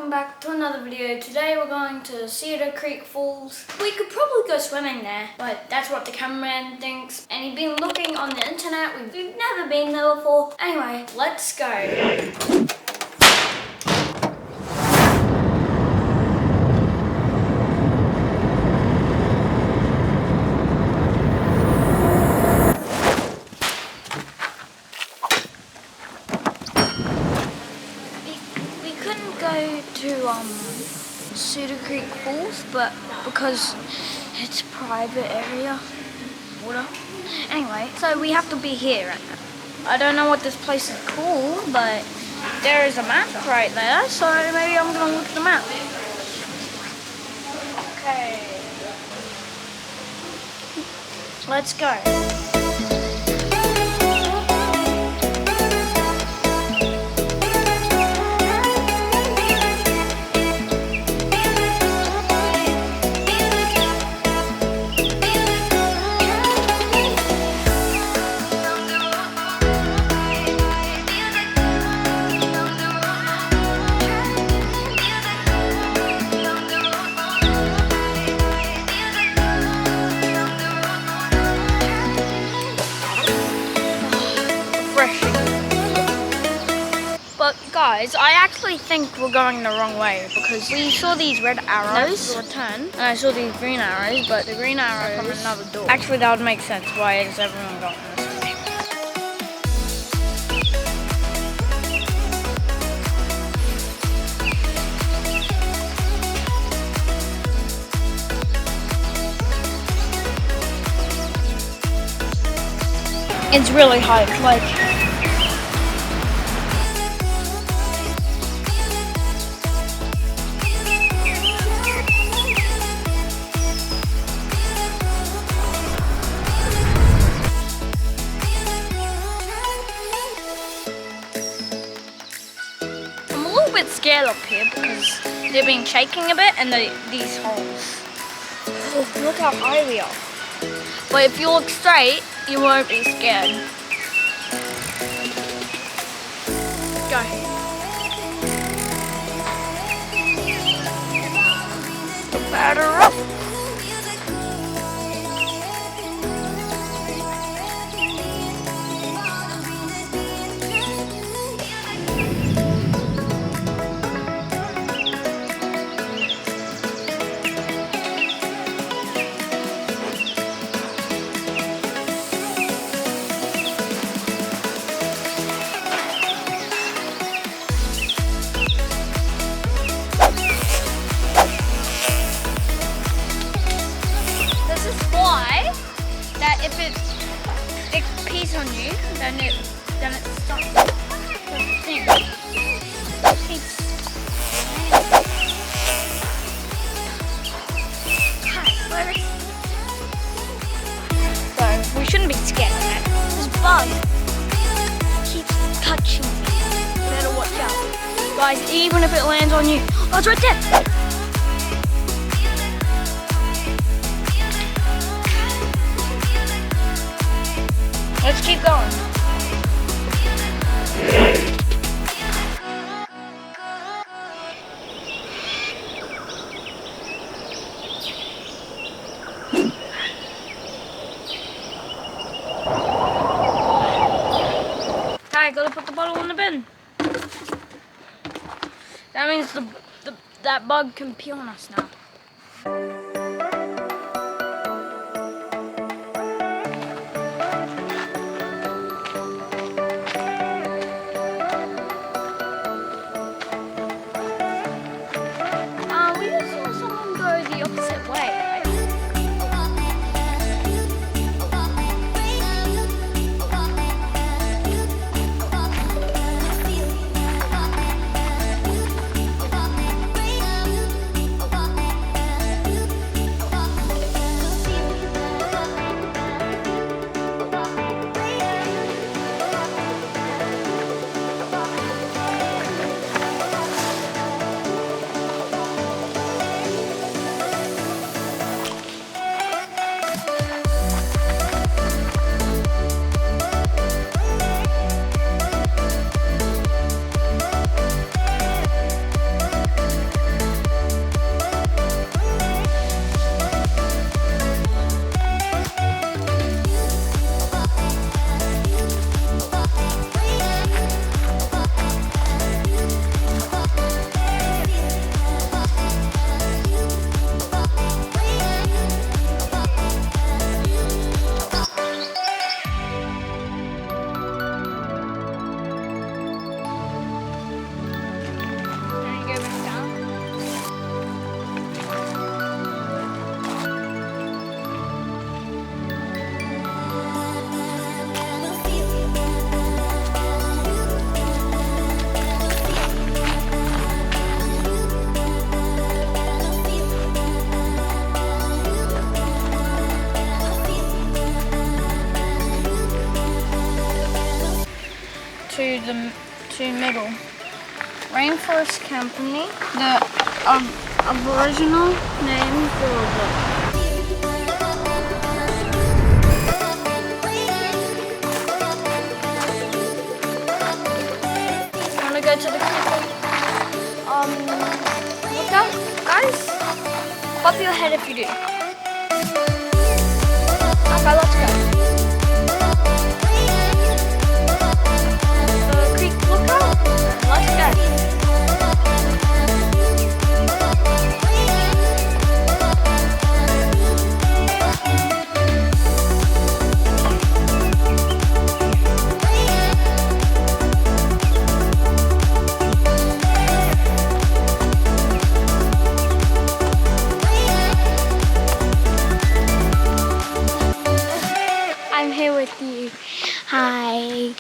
welcome back to another video. Today we're going to Cedar Creek Falls. We could probably go swimming there, but that's what the cameraman thinks. And he's been looking on the internet. We've never been there before. Anyway, let's go. Go to Cedar Creek Falls, but because it's a private area, water. Anyway, so we have to be here. I don't know what this place is called, but there is a map right there, so maybe I'm gonna look at the map. Okay, let's go. But guys, I actually think we're going the wrong way because we saw these red arrows return, and I saw these green arrows, but the green arrows are from another door. Actually, that would make sense. Why is everyone going this way? It's really hot, like. I'm a little bit scared up here because they've been shaking a bit and these holes. Oh, look how high we are. But if you look straight, you won't be scared. Go. Batter up. That if it pees on you, then it stops the thing. So we shouldn't be scared of that. This bug keeps touching me. You better watch out. Guys, even if it lands on you. Oh, it's right there. Let's keep going. I gotta put the bottle in the bin. That means that bug can pee on us now. middle. Rainforest Company, the Aboriginal name for what? Wanna go to the lookout, guys? Pop your head if you do. Okay, let's go. The creek lookout. Let's go. I'm here with you. Hi.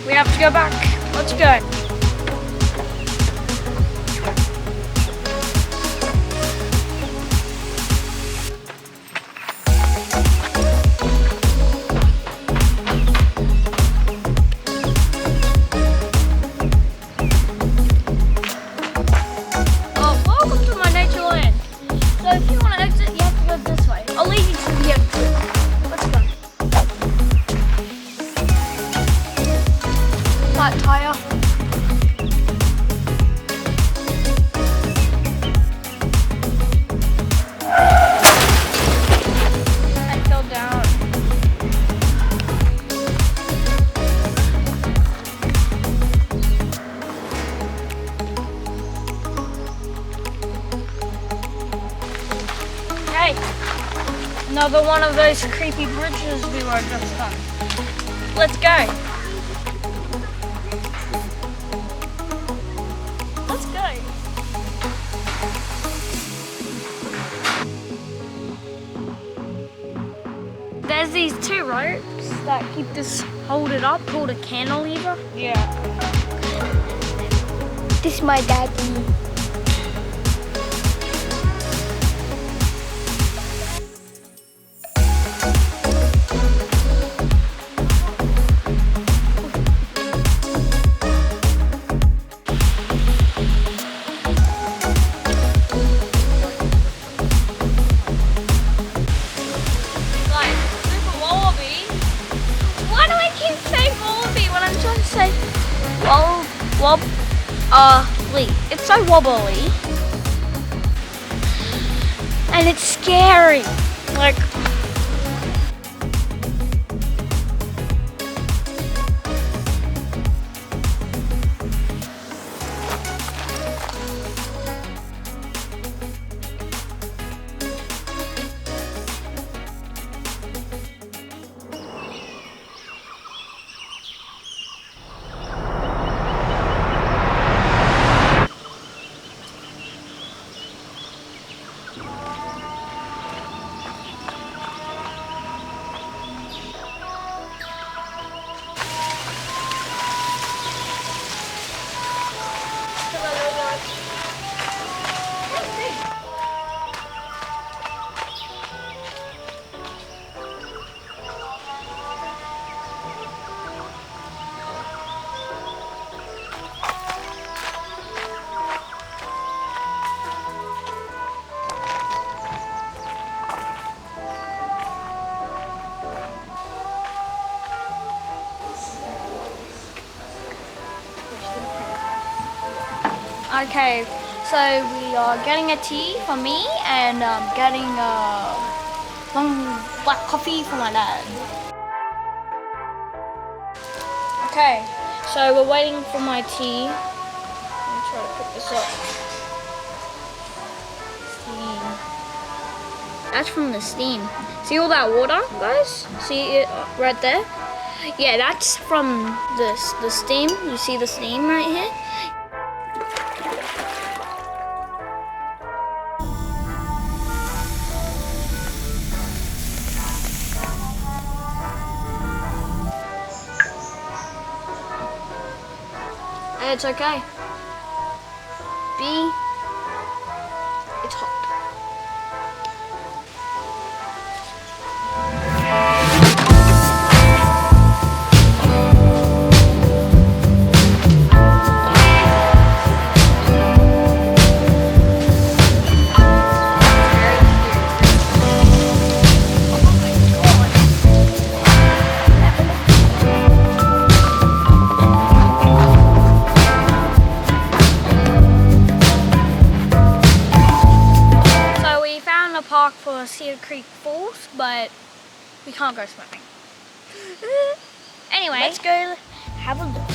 We have to go back. Let's go. Oh, welcome to my nature land. So if you want to exit, you have to go this way. I'll lead you to the exit. Let's go. Flat tire. I fell down. Hey, another one of those creepy bridges we were just on. Let's go. Let's go. There's these two ropes that keep this hold it up called a cantilever. Yeah. This is my daddy. Wobbly. It's so wobbly. And it's scary. Like, okay, so we are getting a tea for me and getting a long black coffee for my dad. Okay, so we're waiting for my tea. Let me try to pick this up. Steam. That's from the steam. See all that water, guys? See it right there? Yeah, that's from the steam. You see the steam right here? It's okay. It's hot. Park for Cedar Creek Falls, but we can't go swimming. Anyway, let's go have a look.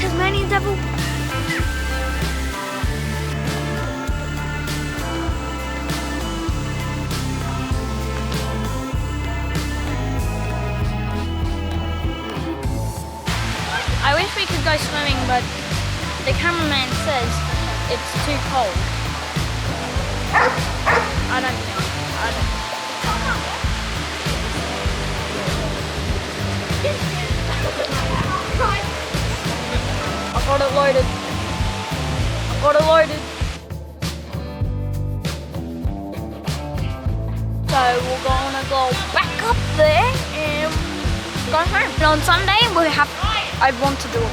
Tasmanian devil. I wish we could go swimming, but the cameraman says it's too cold. I don't think. I got it loaded. So we're gonna go back up there and go home. And on Sunday I want to do it.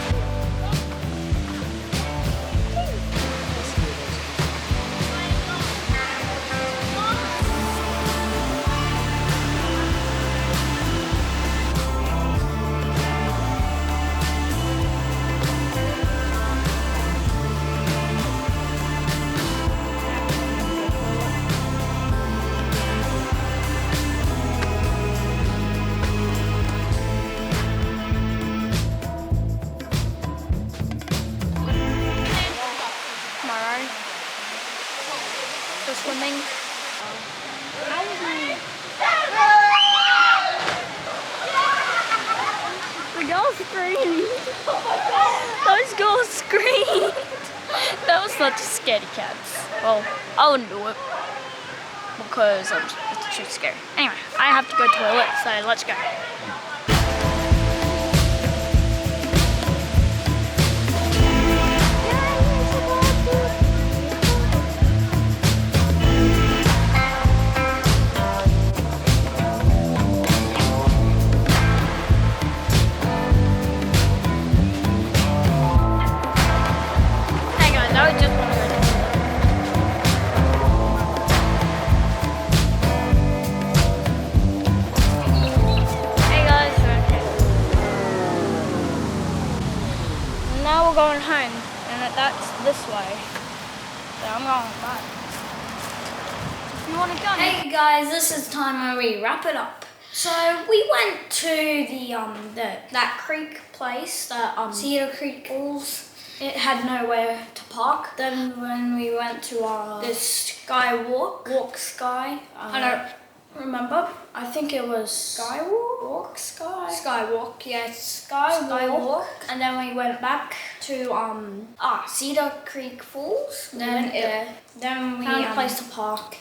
Swimming. The girl screamed. Those girls screamed. That was such a scaredy cats. Well, I wouldn't do it because it's too scary. Anyway, I have to go to the toilet, so let's go. Now we're going home, and that's this way. So I'm going back. You want to go? Hey guys, this is time where we wrap it up. So we went to that creek place, that Cedar Creek Falls. It had nowhere to park. Then when we went to this skywalk, I don't remember. I think it was Skywalk, yes. Skywalk. And then we went back to Cedar Creek Falls. Then we found a place to park.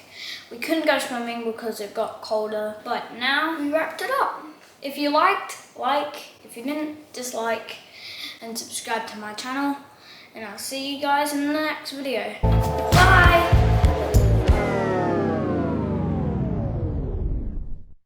We couldn't go swimming because it got colder, but now we wrapped it up. If you liked, like. If you didn't, dislike. And subscribe to my channel. And I'll see you guys in the next video. Bye!